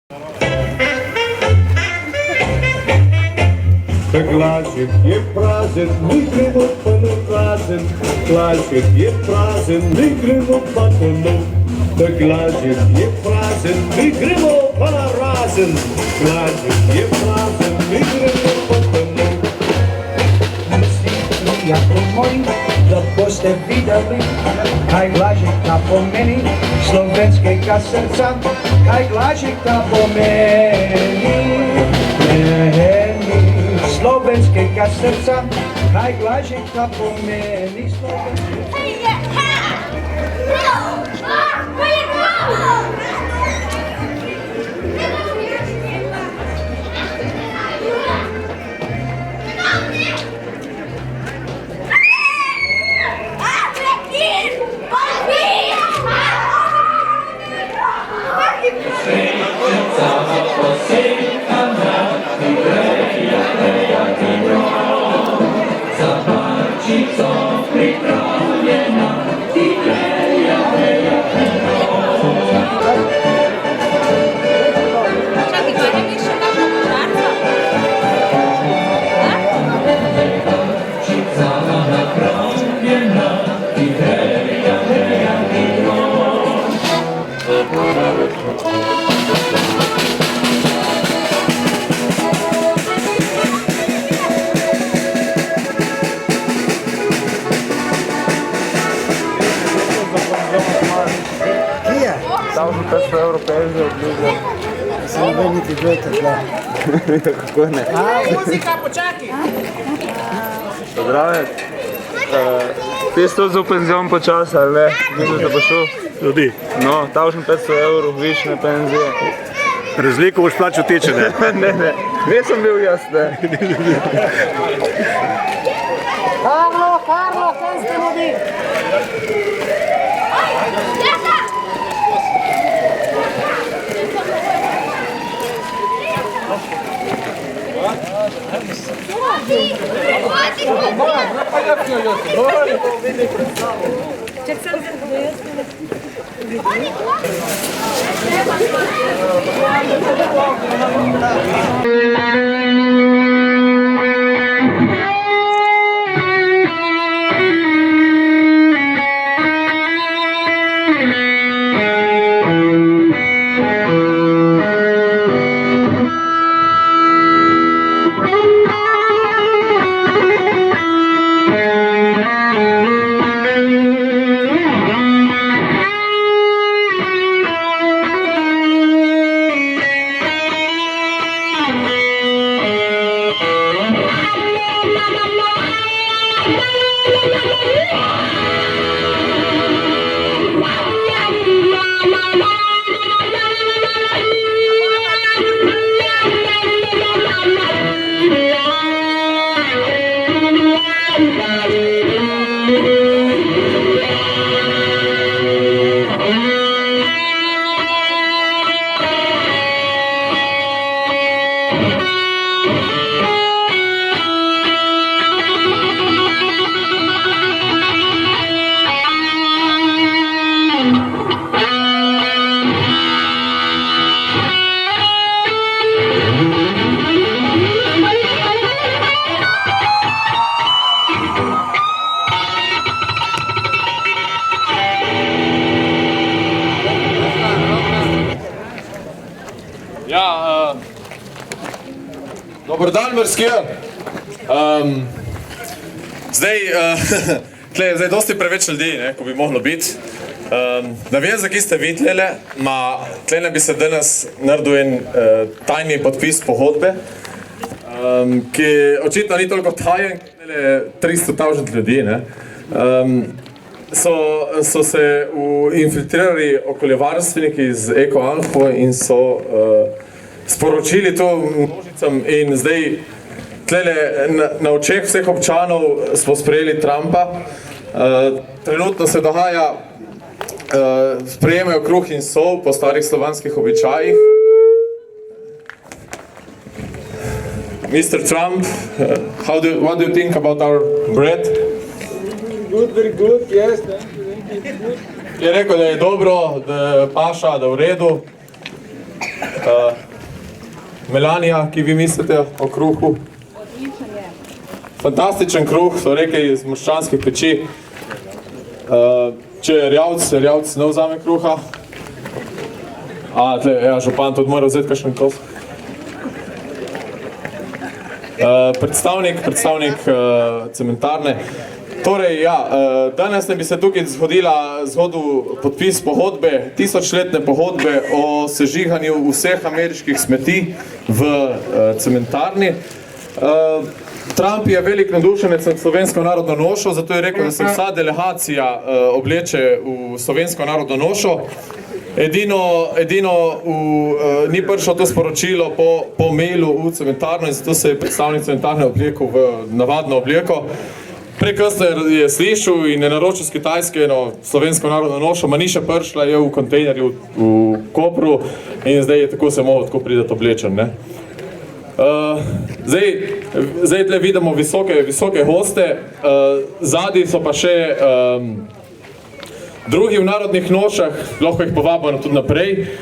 Glazit je prazen, mi gremo pa na prazen. Glazit je prazen, mi gremo pa na glazit je prazen, mi gremo pa na razen. Glazit je prazen, mi gremo pa na. Prijatelji moji, da boste videli, kaj glazika pomeni slovenskega srca, kaj glazika pomeni slovenskega srca, kaj glazika pomeni slovenskega Se ne ve niti dojte tla. Kako ne? Muzika, počakaj! Zdrave. Ti si to za penzion počas, ali ne? Misliš, da bo šel? Ljudi. No, tavžen 500 evrov, višne penzije. Razliko boš plačal ti, če ne. Ne. Nisem bil jaz, ne. Karlo, kaj ste ljudi? Dobar dan, Mrskija. Zdaj dosti preveč ljudi, ko bi moglo biti. Ne vem, zakaj ste vi tlele, tlele bi se danes naredil en tajni podpis pogodbe, ki očitno ni toliko tajen, tlele 300.000 ljudi. So se infiltrirali okoljevarstveniki iz Eko-Anho in so sporočili to množicam in zdaj tlele na očeh vseh občanov smo sprejeli Trumpa. Trenutno se dogaja, sprejemajo kruh in sol po starih slovanskih običajih. Mr. Trump, what do you think about our bread? Good, very good, yes, thank you. Je rekel, da je dobro, da paša, da je v redu. Melanija, ki vi mislite o kruhu? Fantastičen kruh, so rekli iz moščanskih peči. Če je rjavc ne vzame kruha. Župan tudi mora vzeti kakšen kos. Predstavnik cementarne. Torej, danes ne bi se tukaj zgodil podpis pogodbe, 1000-letne pogodbe o sežiganju vseh ameriških smeti v cementarni. Trump je velik navdušenec nad slovensko narodno nošo, zato je rekel, da se vsa delegacija obleče v slovensko narodno nošo. Edino ni prišlo to sporočilo po mailu v cementarno in zato se je predstavnik cementarne oblekel v navadno obleko. Prekasno je slišal in je naročil z Kitajske slovensko narodno nošo, ma ni še prišla, je v kontejnerju v Kopru in zdaj je tako se mogel tako pridati oblečen. Zdaj tle vidimo visoke hoste, zadaj so pa še drugi v narodnih nošah, lahko jih povabimo tudi naprej.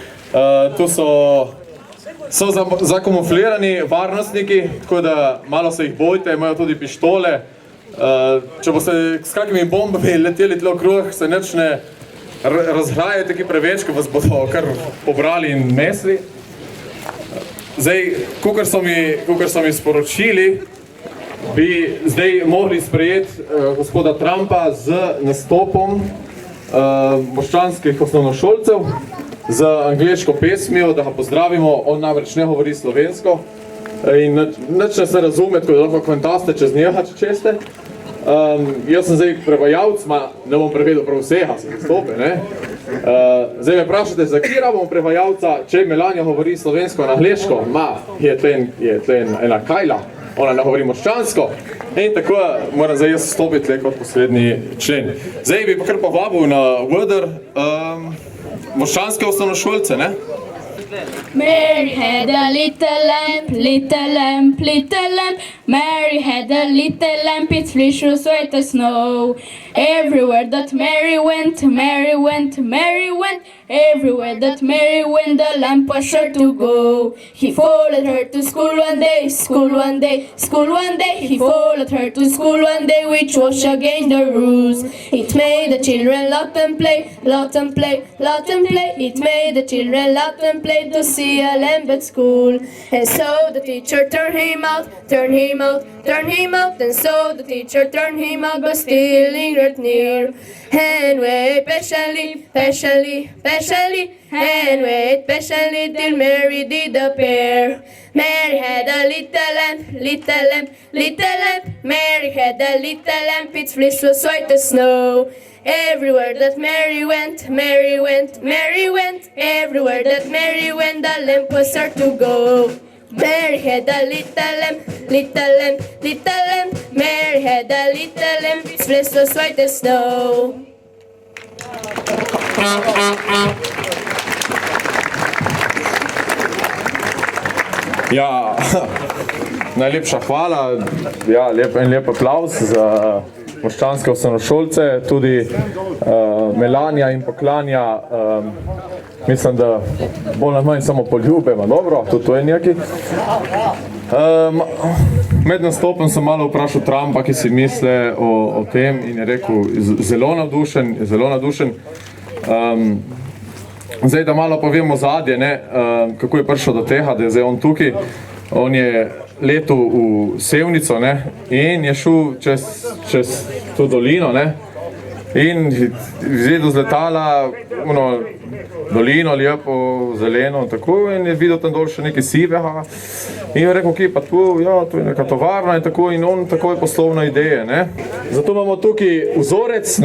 Tu so zakamuflirani varnostniki, tako da malo se jih bojte, imajo tudi pištole. Če boste s kakimi bombami leteli tle okrog, se nič ne razgrajate ki preveč, ker vas bodo kar pobrali in mesli. Zdaj, kakor so mi sporočili, bi zdaj mogli sprejeti gospoda Trumpa z nastopom moščanskih osnovnošolcev z angleško pesmijo, da ga pozdravimo, on namreč ne govori slovensko in nič ne se razume, tako da lahko kvantaste čez njega, če česte. Jaz sem zdaj prevajalc, ne bom prevedel prav vsega, se nastope, ne. Zdaj me vprašate, za kje rabimo prevajalca, če Melanija govori slovensko in angleško, je tlen ena Kajla, ona ne govori moščansko in tako moram zdaj jaz stopiti kot poslednji člen. Zdaj bi pa kar povabil na oder moščanske osnovnošolce, ne? Mary had a little lamp, little lamp, little lamp. Mary had a little lamp, its fleece was white as snow. Everywhere that Mary went, Mary went, Mary went. Everywhere that Mary went, the lamp was sure to go. He followed her to school one day, school one day, school one day. He followed her to school one day, which was against the rules. It made the children laugh and play, laugh and play, laugh and play. It made the children laugh and play to see a lamp at school. And so the teacher turned him out, turned him out, turned him out. And so the teacher turned him out, but still lingered near. And wait patiently, patiently, patiently, and wait patiently till Mary did appear. Mary had a little lamp, little lamp, little lamp. Mary had a little lamp, its fleece was white as snow. Everywhere that Mary went, Mary went, Mary went. Everywhere that Mary went, the lamp was sure to go. Mary had a little lamp, little lamp, little lamp. Mary had a little lamp, its fleece was white as snow. Ja, najlepša hvala, en lep aplavz za moščanske osnovnošolce, tudi Melanija in poklanja, mislim, da bolj ali manj samo poljube, dobro, tudi to je nekaj. Med nastopom sem malo vprašal Trumpa, ki si misle o tem in je rekel, zelo navdušen, zelo navdušen. Zdaj, da malo povemo zadnje, kako je prišel do tega, da je zdaj on tukaj. On je letel v Sevnico in je šel čez to dolino in videl z letala dolino, lepo, zeleno in tako in je videl tam dol še nekaj sivega in je rekel, kje pa tu, tu je neka tovarna in tako in on tako je poslovna ideja. Zato imamo tukaj vzorec,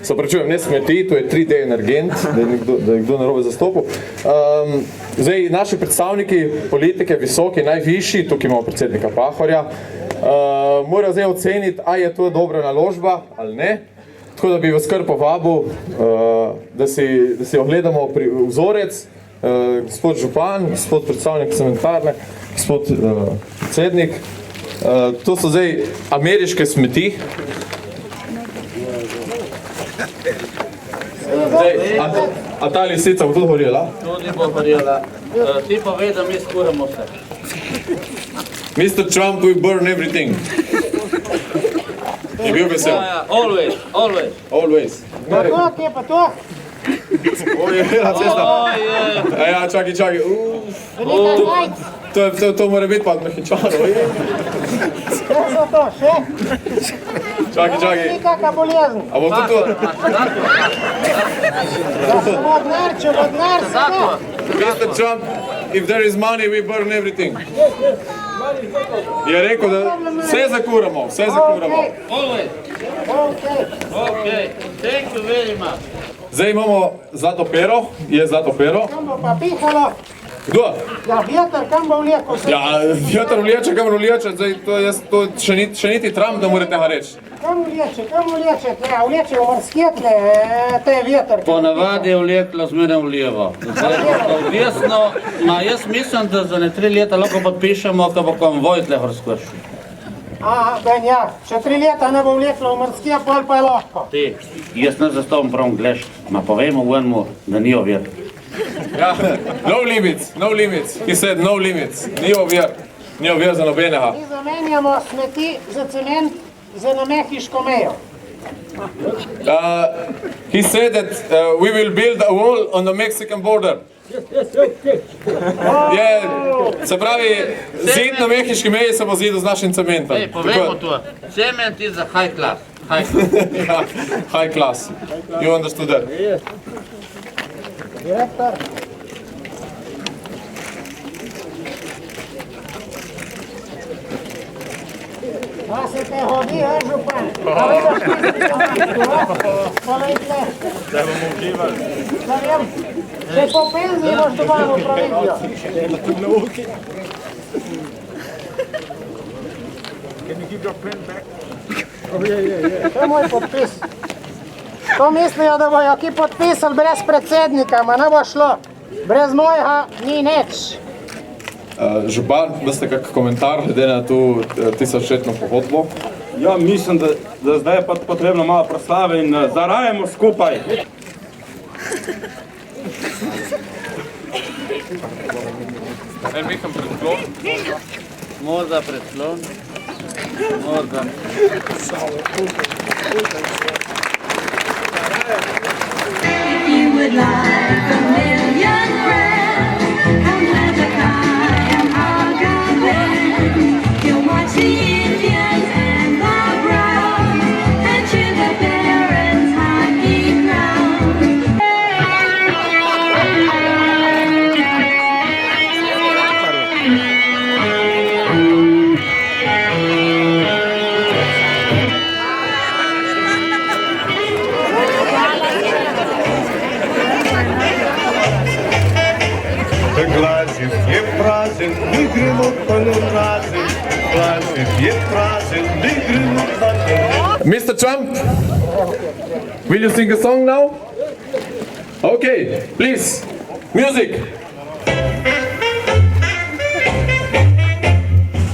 se pravičujem, ne smeti, to je 3D energent, da je nekdo narobe zastopil. Zdaj, naši predstavniki politike, visoki, najvišji, tukaj imamo predsednika Pahorja, morajo zdaj oceniti, a je to dobra naložba ali ne. Tako da bi vas kar povabil, da si ogledamo vzorec, gospod župan, gospod predstavnik cementarne, gospod predsednik. To so zdaj ameriške smeti. Zdaj, a ta lisica bo tudi gorela? Tudi bo gorela. Ti povej, da mi skuramo vse. Mr. Trump will burn everything. Je bil vesel? Always, always. Always. Pa to, kje pa to? Oj, je na cesta. Ja, čakaj. Velika zajc. To mora biti pa mehičano. Kaj so to, še? Čakaj. Ni kakva bolezen. A bo to? Da se vodnar, če vodnar se ne. Mr. Trump, if there is money, we burn everything. Je rekel, da vse zakuramo. Always. Okay. Thank you very much. Zdaj imamo zlato pero, je zlato pero. Kam bo pa pihalo? Kdo? Ja, vjetar, kam bo vleko se? Ja, vjetar vleče, kam vleče, zdaj to še niti Trump ne more tega reči. Kam vleče? Ja, vleče v morske tle, te vjetar. Ponavadi je vleklo zmeraj v levo. Zdaj je to desno. Jaz mislim, da za 3 leta lahko podpišemo, ko bo konvoj tle horskošil. Aha, ben ja, če 3 leta ne bo vleklo v morske, pol pa je lahko. Ti, jaz ne zastavim prav gleš, ma povejmo vnemu, da ni ovir. Ja, no limits. He said no limits. Ni ovir za nobenega. Mi zamenjamo smeti za cement za na mehiško mejo. He said that we will build a wall on the Mexican border. Se pravi, zid na mehiški meji se bo zidil z našim cementom. Ej, povejmo to, cement is a high class. High class. You understood that? Direktor. Pa se te hodi, župan? Pa vidiš, povej tle. Da bomo uživali. Da vem, če po penziji boš doma v provizijo. Can you give your pen back? To je moj podpis. To mislijo, da bojo ki podpisali brez predsednika, ma ne bo šlo. Brez mojega ni nič. Župan, veste kak komentar glede na to 1000-letno pogodbo? Ja, mislim, da zdaj je pa potrebno malo proslave in zarajemo skupaj. En Mihan predklon. Morda predklon. Morda. If you would like a million friends, come Hezekiah and Agabus. You'll watch the Indians and the Browns and cheer the Barons hockey ground. Глазик je prazen, mi gremo pa na prazen. Glazik je prazen, mi gremo pa na prazen. Mr. Trump, will you sing a song now? Okay, please, music.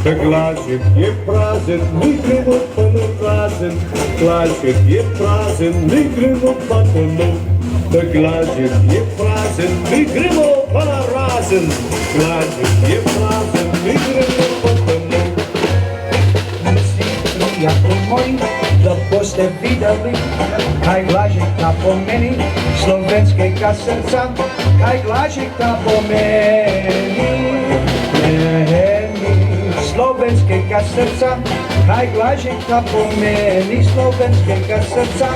Glazik je prazen, mi gremo pa na prazen. Glazik je prazen, mi gremo pa na prazen. Glazik je prazen, mi gremo pa na razen. Glazik je prazen, mi gremo pa na razen. Prijatelj moj, da boste videli, kaj Blažika pomeni, slovenskega srca, kaj Blažika pomeni. Slovenskega srca, kaj Blažika pomeni, slovenskega srca.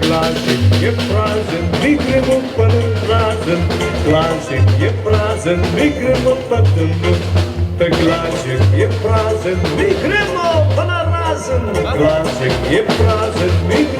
Glazik je prazen, mi gremo pa na razen. Glazik je prazen, mi gremo pa na razen. Glazik je prazen, mi gremo pa na razen. prazen. Glazek je prazen, mi